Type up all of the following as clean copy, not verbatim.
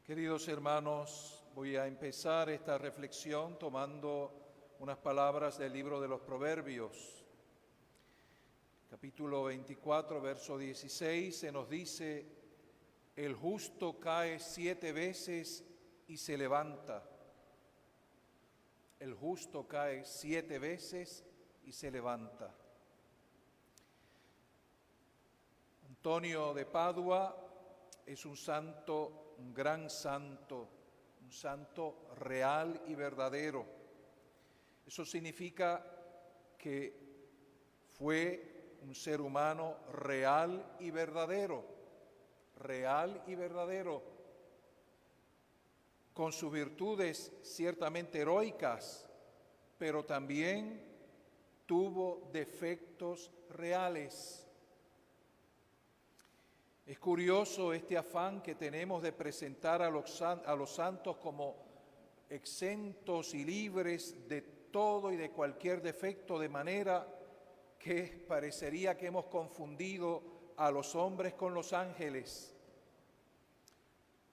Queridos hermanos, voy a empezar esta reflexión tomando unas palabras del libro de los Proverbios. Capítulo 24, verso 16, se nos dice: el justo cae 7 veces y se levanta. El justo cae 7 veces y se levanta. Antonio de Padua es un santo, un gran santo, un santo real y verdadero. Eso significa que fue un ser humano real y verdadero, con sus virtudes ciertamente heroicas, pero también tuvo defectos reales. Es curioso este afán que tenemos de presentar a los santos como exentos y libres de todo y de cualquier defecto, de manera que parecería que hemos confundido a los hombres con los ángeles.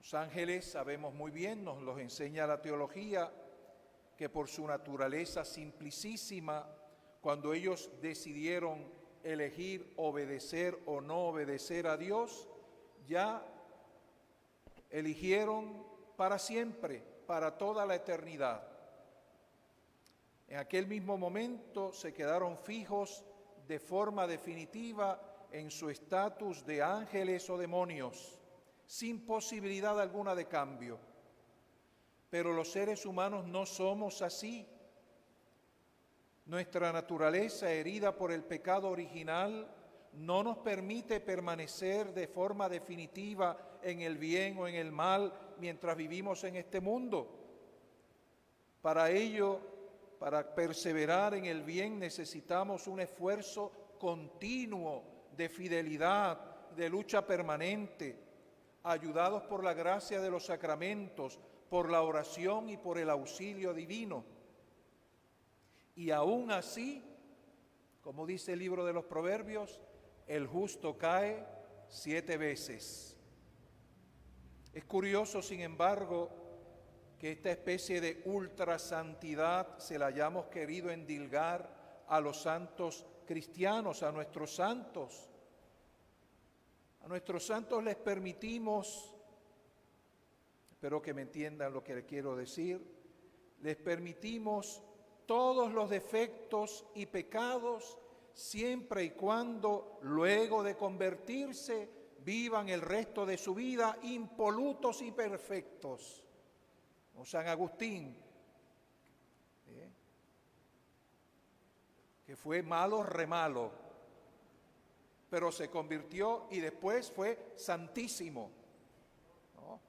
Los ángeles, sabemos muy bien, nos los enseña la teología, que por su naturaleza simplicísima, cuando ellos decidieron elegir obedecer o no obedecer a Dios, ya eligieron para siempre, para toda la eternidad. En aquel mismo momento se quedaron fijos de forma definitiva en su estatus de ángeles o demonios, sin posibilidad alguna de cambio. Pero los seres humanos no somos así. Nuestra naturaleza, herida por el pecado original, no nos permite permanecer de forma definitiva en el bien o en el mal mientras vivimos en este mundo. Para ello, para perseverar en el bien, necesitamos un esfuerzo continuo de fidelidad, de lucha permanente, ayudados por la gracia de los sacramentos, por la oración y por el auxilio divino. Y aún así, como dice el libro de los Proverbios, el justo cae 7 veces. Es curioso, sin embargo, que esta especie de ultrasantidad se la hayamos querido endilgar a los santos cristianos, a nuestros santos. A nuestros santos les permitimos, espero que me entiendan lo que les quiero decir, les permitimos todos los defectos y pecados, siempre y cuando luego de convertirse vivan el resto de su vida impolutos y perfectos. Como San Agustín, que fue malo, remalo, pero se convirtió y después fue santísimo. ¿No?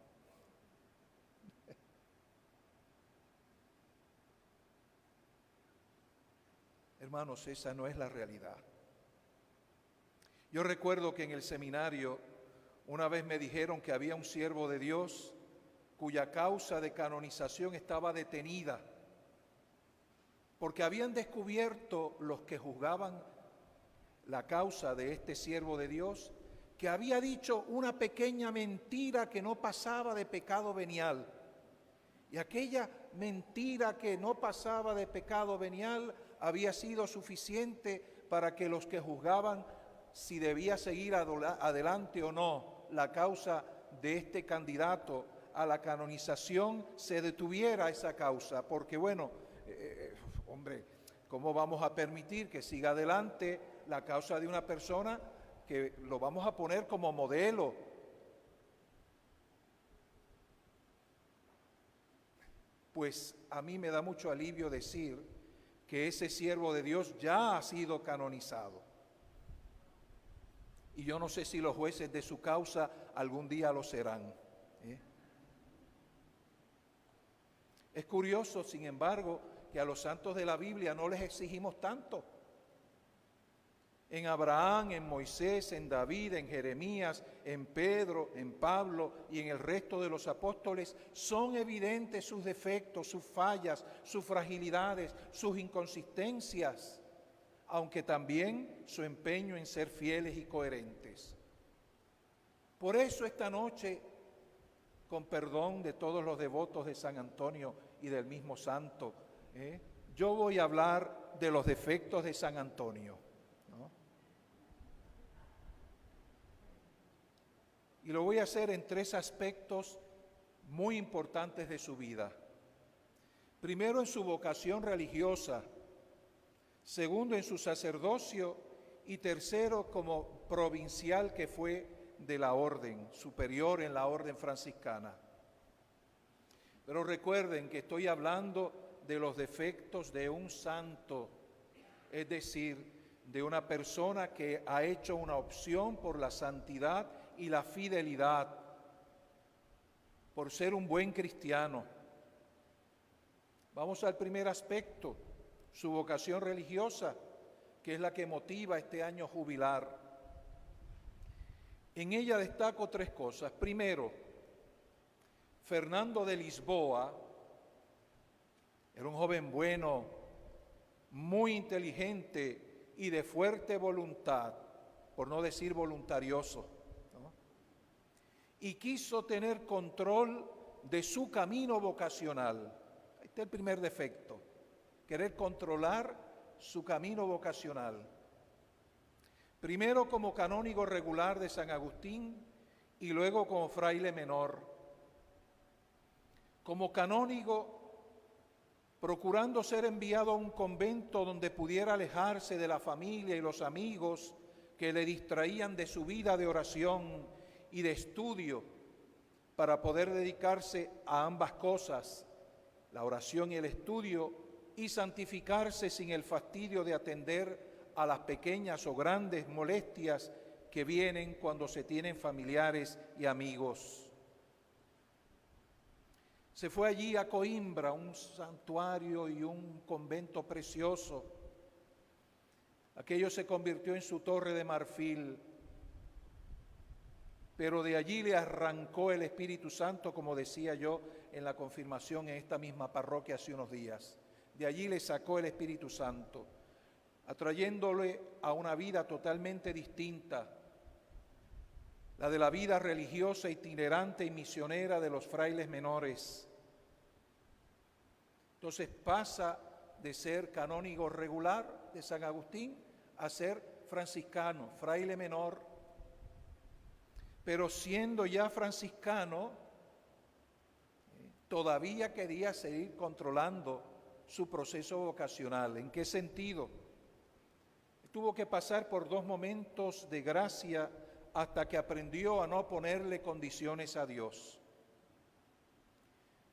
Hermanos, esa no es la realidad. Yo recuerdo que en el seminario una vez me dijeron que había un siervo de Dios cuya causa de canonización estaba detenida, porque habían descubierto los que juzgaban la causa de este siervo de Dios, que había dicho una pequeña mentira que no pasaba de pecado venial. Y aquella mentira que no pasaba de pecado venial había sido suficiente para que los que juzgaban si debía seguir adelante o no la causa de este candidato a la canonización, se detuviera esa causa. Porque bueno, hombre, ¿cómo vamos a permitir que siga adelante la causa de una persona que lo vamos a poner como modelo? Pues a mí me da mucho alivio decir que ese siervo de Dios ya ha sido canonizado. Y yo no sé si los jueces de su causa algún día lo serán. Es curioso, sin embargo, que a los santos de la Biblia no les exigimos tanto. En Abraham, en Moisés, en David, en Jeremías, en Pedro, en Pablo y en el resto de los apóstoles son evidentes sus defectos, sus fallas, sus fragilidades, sus inconsistencias, aunque también su empeño en ser fieles y coherentes. Por eso esta noche con perdón de todos los devotos de San Antonio y del mismo santo, yo voy a hablar de los defectos de San Antonio, ¿no? Y lo voy a hacer en 3 aspectos muy importantes de su vida. Primero, en su vocación religiosa. Segundo, en su sacerdocio. Y tercero, como provincial que fue de la orden, superior en la orden franciscana. Pero recuerden que estoy hablando de los defectos de un santo, es decir, de una persona que ha hecho una opción por la santidad y la fidelidad, por ser un buen cristiano. Vamos al primer aspecto, su vocación religiosa, que es la que motiva este año jubilar. En ella destaco 3 cosas. Primero, Fernando de Lisboa era un joven bueno, muy inteligente y de fuerte voluntad, por no decir voluntarioso, ¿no? Y quiso tener control de su camino vocacional. Ahí está el primer defecto, querer controlar su camino vocacional. Primero como canónigo regular de San Agustín y luego como fraile menor. Como canónigo, procurando ser enviado a un convento donde pudiera alejarse de la familia y los amigos que le distraían de su vida de oración y de estudio, para poder dedicarse a ambas cosas, la oración y el estudio, y santificarse sin el fastidio de atender a las pequeñas o grandes molestias que vienen cuando se tienen familiares y amigos. Se fue allí a Coimbra, un santuario y un convento precioso. Aquello se convirtió en su torre de marfil, pero de allí le arrancó el Espíritu Santo, como decía yo en la confirmación en esta misma parroquia hace unos días. De allí le sacó el Espíritu Santo, atrayéndole a una vida totalmente distinta, la de la vida religiosa, itinerante y misionera de los frailes menores. Entonces pasa de ser canónigo regular de San Agustín a ser franciscano, fraile menor. Pero siendo ya franciscano, todavía quería seguir controlando su proceso vocacional. ¿En qué sentido? Tuvo que pasar por 2 momentos de gracia hasta que aprendió a no ponerle condiciones a Dios.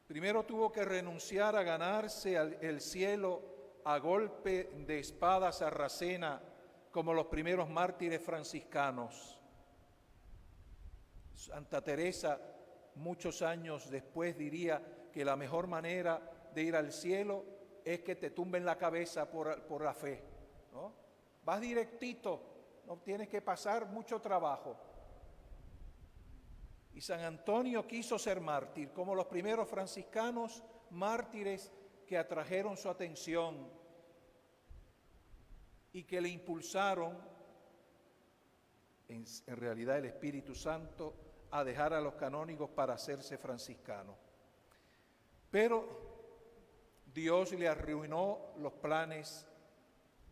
Primero tuvo que renunciar a ganarse el cielo a golpe de espada sarracena, como los primeros mártires franciscanos. Santa Teresa, muchos años después, diría que la mejor manera de ir al cielo es que te tumben la cabeza por la fe, ¿no? Vas directito, no tienes que pasar mucho trabajo. Y San Antonio quiso ser mártir, como los primeros franciscanos, mártires que atrajeron su atención y que le impulsaron, en realidad el Espíritu Santo, a dejar a los canónigos para hacerse franciscano. Pero Dios le arruinó los planes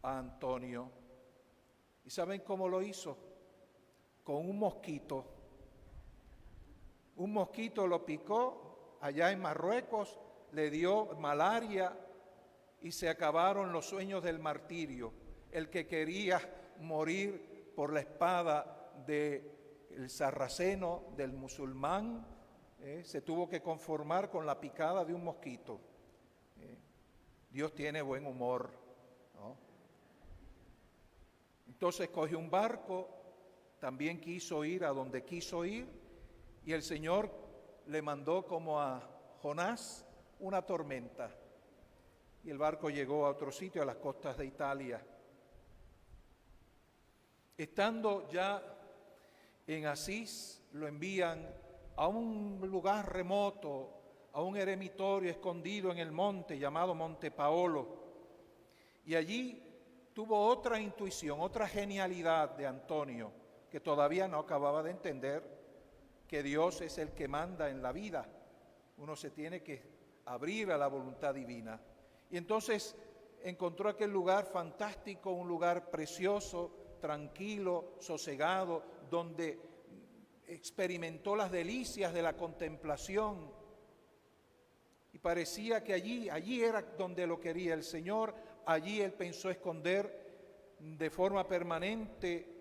a Antonio. ¿Y saben cómo lo hizo? Con un mosquito. Un mosquito lo picó allá en Marruecos, le dio malaria y se acabaron los sueños del martirio. El que quería morir por la espada del sarraceno, del musulmán, se tuvo que conformar con la picada de un mosquito. Dios tiene buen humor, ¿no? Entonces cogió un barco, también quiso ir a donde quiso ir, y el Señor le mandó como a Jonás una tormenta. Y el barco llegó a otro sitio, a las costas de Italia. Estando ya en Asís, lo envían a un lugar remoto, a un eremitorio escondido en el monte llamado Monte Paolo. Y allí tuvo otra intuición, otra genialidad de Antonio, que todavía no acababa de entender. que Dios es el que manda en la vida. Uno se tiene que abrir a la voluntad divina. Y entonces encontró aquel lugar fantástico, un lugar precioso, tranquilo, sosegado, donde experimentó las delicias de la contemplación. Y parecía que allí era donde lo quería el Señor, allí él pensó esconder de forma permanente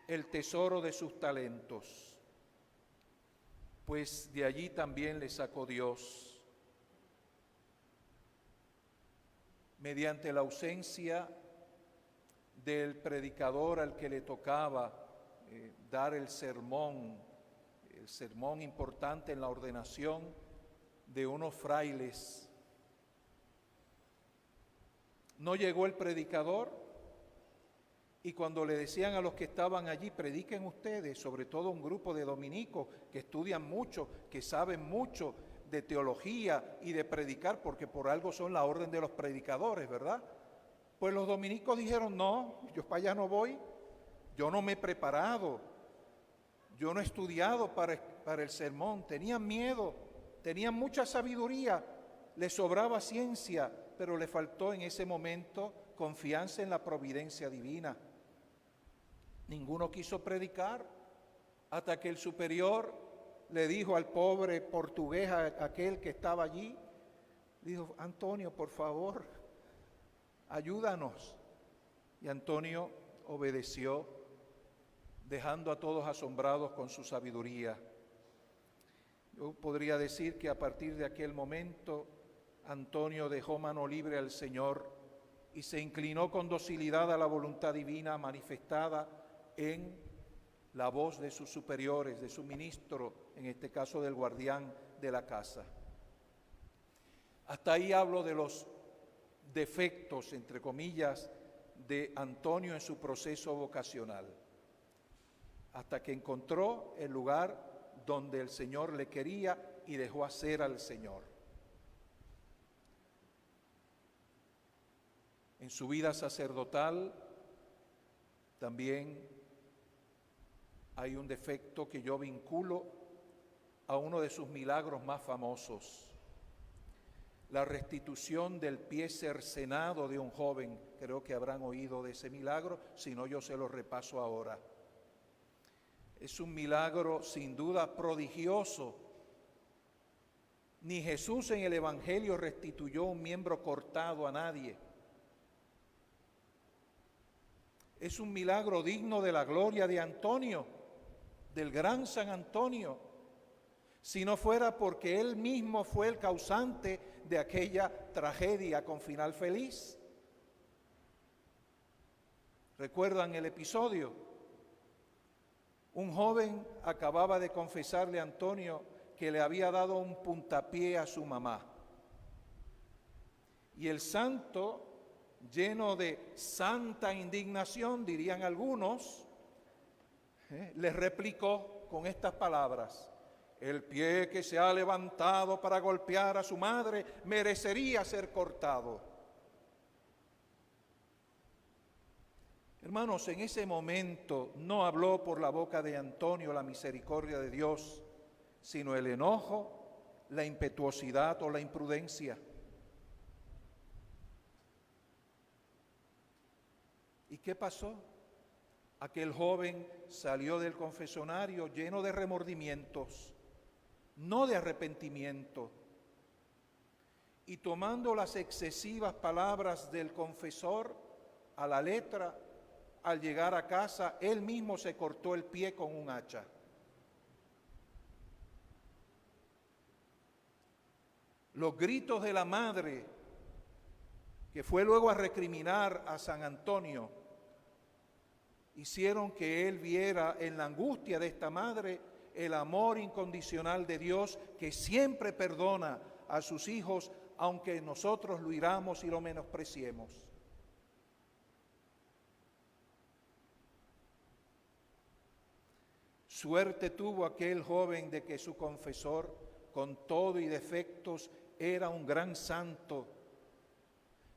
el tesoro de sus talentos. Pues de allí también le sacó Dios. Mediante la ausencia del predicador al que le tocaba dar el sermón importante en la ordenación de unos frailes. No llegó el predicador y cuando le decían a los que estaban allí, prediquen ustedes, sobre todo un grupo de dominicos que estudian mucho, que saben mucho de teología y de predicar, porque por algo son la orden de los predicadores, ¿verdad? Pues los dominicos dijeron, no, yo para allá no voy, yo no me he preparado, yo no he estudiado para el sermón. Tenían miedo, tenían mucha sabiduría, les sobraba ciencia, pero le faltó en ese momento confianza en la providencia divina. Ninguno quiso predicar hasta que el superior le dijo al pobre portugués, aquel que estaba allí, dijo, Antonio, por favor, ayúdanos. Y Antonio obedeció, dejando a todos asombrados con su sabiduría. Yo podría decir que a partir de aquel momento, Antonio dejó mano libre al Señor y se inclinó con docilidad a la voluntad divina manifestada en la voz de sus superiores, de su ministro, en este caso del guardián de la casa. Hasta ahí hablo de los defectos, entre comillas, de Antonio en su proceso vocacional, hasta que encontró el lugar donde el Señor le quería y dejó hacer al Señor. En su vida sacerdotal también hay un defecto que yo vinculo a uno de sus milagros más famosos, la restitución del pie cercenado de un joven. Creo que habrán oído de ese milagro, si no yo se lo repaso ahora. Es un milagro sin duda prodigioso. Ni Jesús en el Evangelio restituyó un miembro cortado a nadie. Es un milagro digno de la gloria de Antonio, del gran San Antonio, si no fuera porque él mismo fue el causante de aquella tragedia con final feliz. ¿Recuerdan el episodio? Un joven acababa de confesarle a Antonio que le había dado un puntapié a su mamá. Y el santo, lleno de santa indignación, dirían algunos, le replicó con estas palabras: el pie que se ha levantado para golpear a su madre merecería ser cortado. Hermanos, en ese momento no habló por la boca de Antonio la misericordia de Dios, sino el enojo, la impetuosidad o la imprudencia. ¿Y qué pasó? Aquel joven salió del confesionario lleno de remordimientos, no de arrepentimiento, y tomando las excesivas palabras del confesor a la letra, al llegar a casa, él mismo se cortó el pie con un hacha. Los gritos de la madre, que fue luego a recriminar a San Antonio, hicieron que él viera en la angustia de esta madre el amor incondicional de Dios, que siempre perdona a sus hijos, aunque nosotros lo hiramos y lo menospreciemos. Suerte tuvo aquel joven de que su confesor, con todo y defectos, era un gran santo,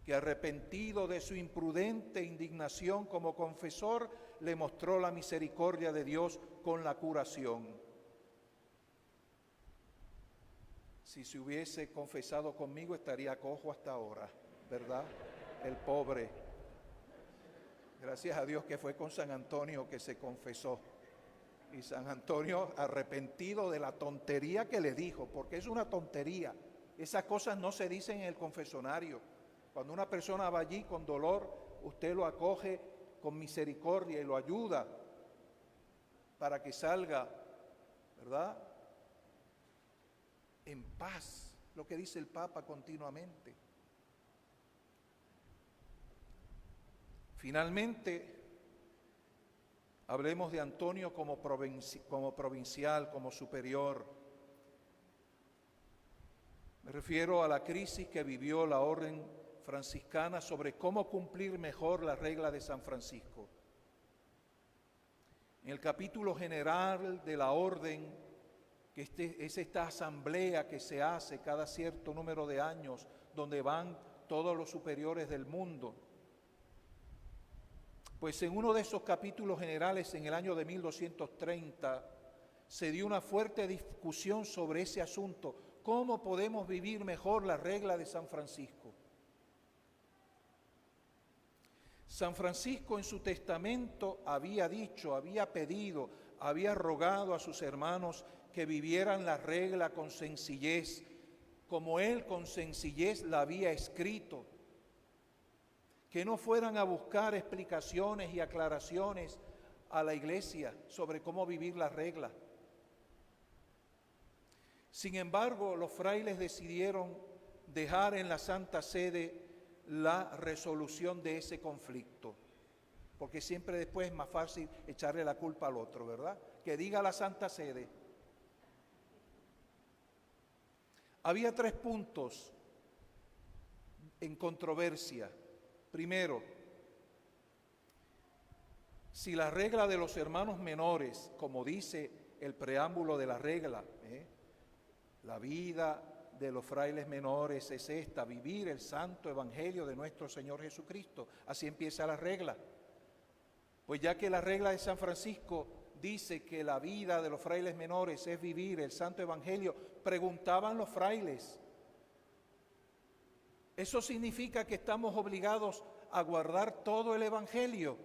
que arrepentido de su imprudente indignación como confesor, le mostró la misericordia de Dios con la curación. Si se hubiese confesado conmigo estaría cojo hasta ahora, ¿verdad? El pobre. Gracias a Dios que fue con San Antonio que se confesó. Y San Antonio arrepentido de la tontería que le dijo, porque es una tontería. Esas cosas no se dicen en el confesionario. Cuando una persona va allí con dolor, usted lo acoge con misericordia y lo ayuda para que salga, ¿verdad?, en paz, lo que dice el Papa continuamente. Finalmente, hablemos de Antonio como provincial, como superior. Me refiero a la crisis que vivió la orden franciscana sobre cómo cumplir mejor la regla de San Francisco. En el capítulo general de la orden, que es esta asamblea que se hace cada cierto número de años, donde van todos los superiores del mundo, pues en uno de esos capítulos generales, en el año de 1230, se dio una fuerte discusión sobre ese asunto. ¿Cómo podemos vivir mejor la regla de San Francisco? San Francisco en su testamento había dicho, había pedido, había rogado a sus hermanos que vivieran la regla con sencillez, como él con sencillez la había escrito. Que no fueran a buscar explicaciones y aclaraciones a la iglesia sobre cómo vivir la regla. Sin embargo, los frailes decidieron dejar en la Santa Sede la resolución de ese conflicto, porque siempre después es más fácil echarle la culpa al otro, ¿verdad? Que diga la Santa Sede. Había 3 puntos en controversia. Primero, si la regla de los hermanos menores, como dice el preámbulo de la regla, la vida de los frailes menores es esta, vivir el santo evangelio de nuestro Señor Jesucristo. Así empieza la regla. Pues ya que la regla de San Francisco dice que la vida de los frailes menores es vivir el santo evangelio, preguntaban los frailes, ¿eso significa que estamos obligados a guardar todo el evangelio?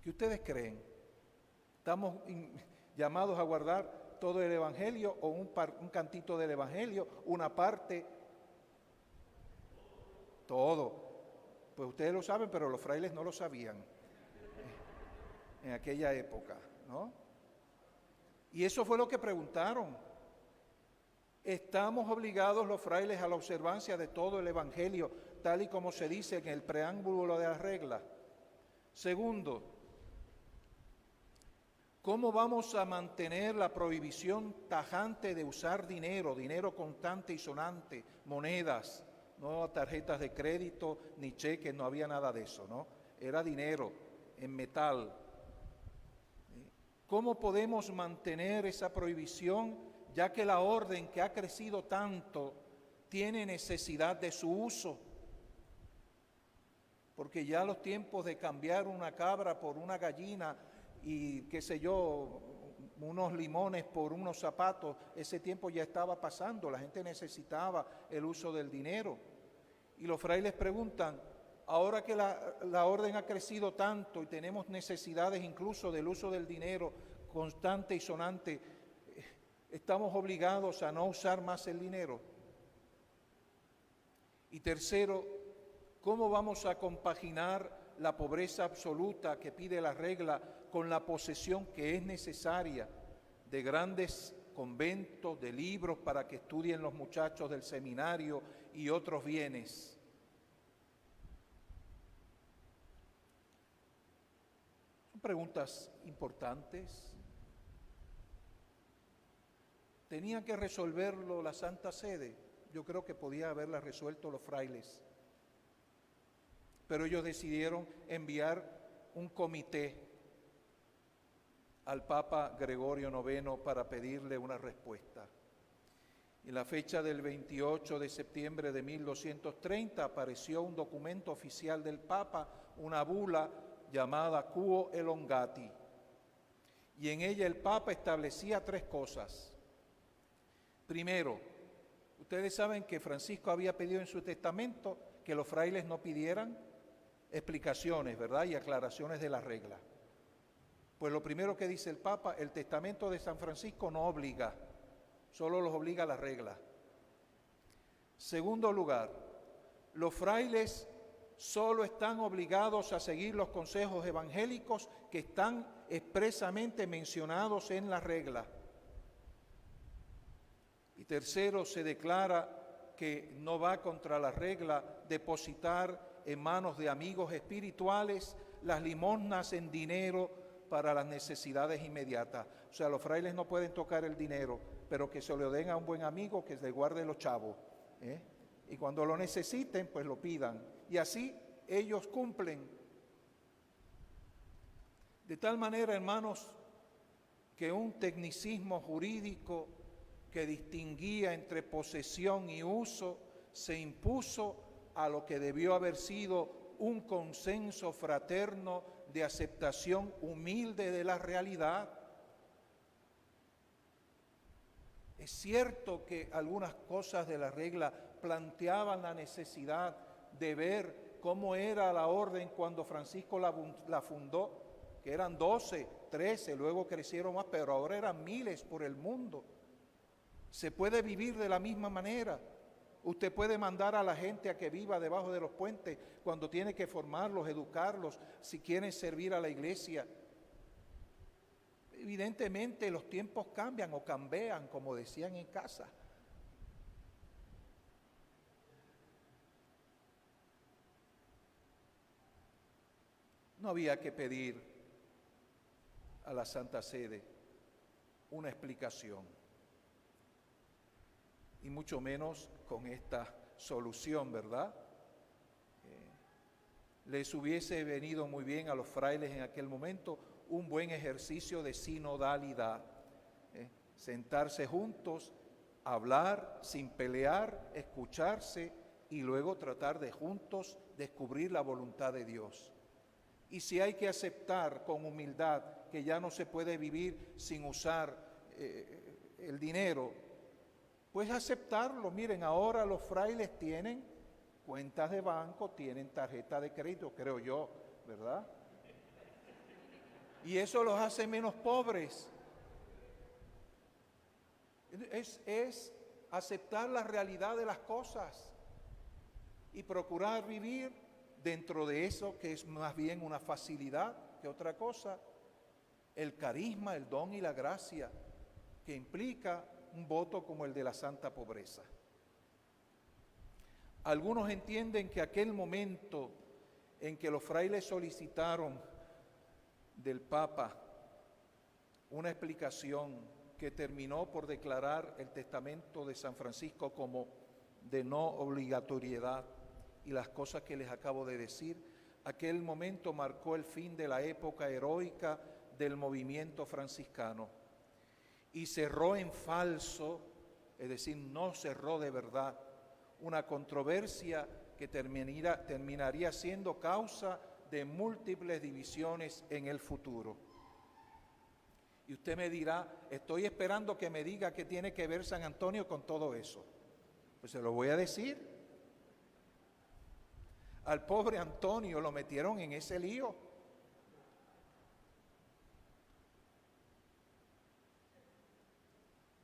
¿Qué ustedes creen? ¿Estamos llamados a guardar todo el evangelio o un cantito del evangelio, una parte? Todo. Pues ustedes lo saben, pero los frailes no lo sabían en aquella época, ¿no? Y eso fue lo que preguntaron. ¿Estamos obligados los frailes a la observancia de todo el evangelio, tal y como se dice en el preámbulo de la regla? Segundo, ¿cómo vamos a mantener la prohibición tajante de usar dinero contante y sonante, monedas, no tarjetas de crédito ni cheques, no había nada de eso, ¿no? Era dinero en metal. ¿Cómo podemos mantener esa prohibición, ya que la orden, que ha crecido tanto, tiene necesidad de su uso? Porque ya los tiempos de cambiar una cabra por una gallina y qué sé yo, unos limones por unos zapatos, ese tiempo ya estaba pasando, la gente necesitaba el uso del dinero. Y los frailes preguntan, ahora que la orden ha crecido tanto y tenemos necesidades incluso del uso del dinero constante y sonante, ¿estamos obligados a no usar más el dinero? Y tercero, ¿cómo vamos a compaginar la pobreza absoluta que pide la regla con la posesión que es necesaria de grandes conventos, de libros para que estudien los muchachos del seminario y otros bienes? Son preguntas importantes. ¿Tenía que resolverlo la Santa Sede? Yo creo que podía haberla resuelto los frailes. Pero ellos decidieron enviar un comité al Papa Gregorio IX para pedirle una respuesta. En la fecha del 28 de septiembre de 1230 apareció un documento oficial del Papa, una bula llamada Quo Elongati, y en ella el Papa establecía 3 cosas. Primero, ustedes saben que Francisco había pedido en su testamento que los frailes no pidieran explicaciones, ¿verdad? Y aclaraciones de la regla. Pues lo primero que dice el Papa, el testamento de San Francisco no obliga, solo los obliga la regla. Segundo lugar, los frailes solo están obligados a seguir los consejos evangélicos que están expresamente mencionados en la regla. Y tercero, se declara que no va contra la regla depositar en manos de amigos espirituales las limosnas en dinero para las necesidades inmediatas. O sea, los frailes no pueden tocar el dinero, pero que se lo den a un buen amigo que le guarde los chavos, y cuando lo necesiten, pues lo pidan. Y así ellos cumplen. De tal manera, hermanos, que un tecnicismo jurídico que distinguía entre posesión y uso se impuso a lo que debió haber sido un consenso fraterno de aceptación humilde de la realidad. Es cierto que algunas cosas de la regla planteaban la necesidad de ver cómo era la orden cuando Francisco la fundó, que eran 12, 13, luego crecieron más, pero ahora eran miles por el mundo. Se puede vivir de la misma manera. Usted puede mandar a la gente a que viva debajo de los puentes cuando tiene que formarlos, educarlos, si quieren servir a la iglesia. Evidentemente los tiempos cambian o cambean, como decían en casa. No había que pedir a la Santa Sede una explicación, y mucho menos con esta solución, ¿verdad? Les hubiese venido muy bien a los frailes en aquel momento un buen ejercicio de sinodalidad, sentarse juntos, hablar sin pelear, escucharse y luego tratar de juntos descubrir la voluntad de Dios. Y si hay que aceptar con humildad que ya no se puede vivir sin usar el dinero, pues aceptarlo. Miren, ahora los frailes tienen cuentas de banco, tienen tarjeta de crédito, creo yo, ¿verdad? Y eso los hace menos pobres. Es aceptar la realidad de las cosas y procurar vivir dentro de eso, que es más bien una facilidad que otra cosa, el carisma, el don y la gracia que implica un voto como el de la santa pobreza. Algunos entienden que aquel momento en que los frailes solicitaron del Papa una explicación que terminó por declarar el testamento de San Francisco como de no obligatoriedad y las cosas que les acabo de decir, aquel momento marcó el fin de la época heroica del movimiento franciscano y cerró en falso, es decir, no cerró de verdad, una controversia que terminaría siendo causa de múltiples divisiones en el futuro. Y usted me dirá, estoy esperando que me diga qué tiene que ver San Antonio con todo eso. Pues se lo voy a decir. Al pobre Antonio lo metieron en ese lío.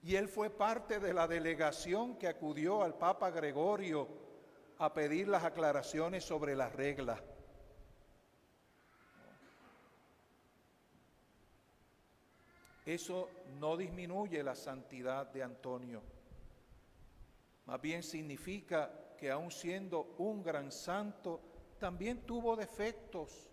Y él fue parte de la delegación que acudió al Papa Gregorio a pedir las aclaraciones sobre las reglas. Eso no disminuye la santidad de Antonio. Más bien significa que aun siendo un gran santo, también tuvo defectos.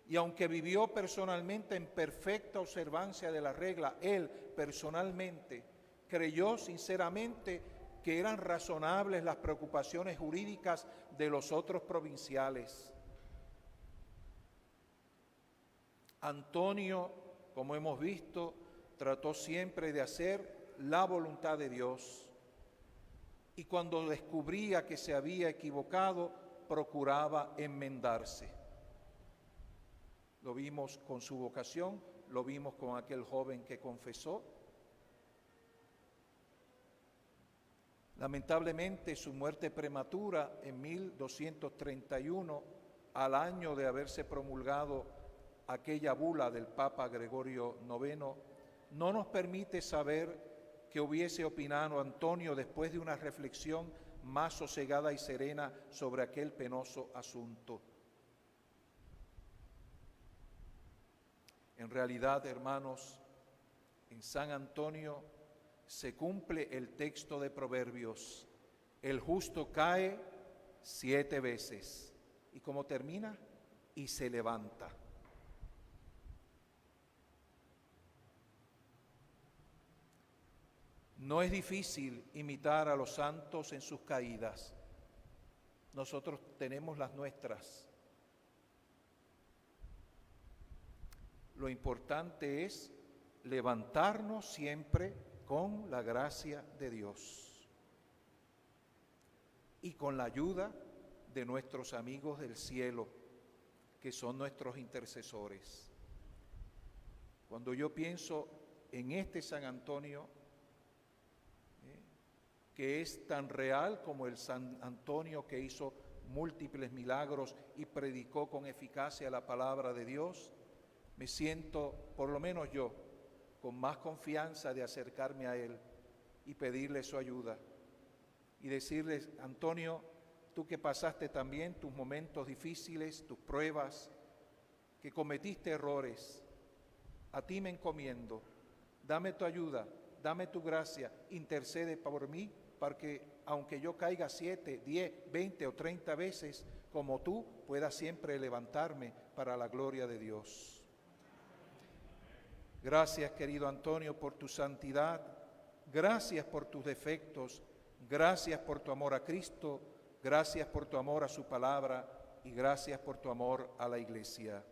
Y aunque vivió personalmente en perfecta observancia de la regla, él personalmente creyó sinceramente que eran razonables las preocupaciones jurídicas de los otros provinciales. Antonio, como hemos visto, trató siempre de hacer la voluntad de Dios. Y cuando descubría que se había equivocado, procuraba enmendarse. Lo vimos con su vocación, lo vimos con aquel joven que confesó. Lamentablemente, su muerte prematura en 1231, al año de haberse promulgado aquella bula del Papa Gregorio IX, no nos permite saber qué hubiese opinado Antonio después de una reflexión más sosegada y serena sobre aquel penoso asunto. En realidad, hermanos, en San Antonio se cumple el texto de Proverbios: el justo cae 7 veces. ¿Y cómo termina? Y se levanta. No es difícil imitar a los santos en sus caídas. Nosotros tenemos las nuestras. Lo importante es levantarnos siempre con la gracia de Dios y con la ayuda de nuestros amigos del cielo, que son nuestros intercesores. Cuando yo pienso en este San Antonio, que es tan real como el San Antonio que hizo múltiples milagros y predicó con eficacia la palabra de Dios, me siento, por lo menos yo, con más confianza de acercarme a él y pedirle su ayuda y decirle: Antonio, tú que pasaste también tus momentos difíciles, tus pruebas, que cometiste errores, a ti me encomiendo, dame tu ayuda, dame tu gracia, intercede por mí, para que aunque yo caiga 7, 10, 20 o 30 veces, como tú, pueda siempre levantarme para la gloria de Dios. Gracias, querido Antonio, por tu santidad, gracias por tus defectos, gracias por tu amor a Cristo, gracias por tu amor a su palabra y gracias por tu amor a la Iglesia.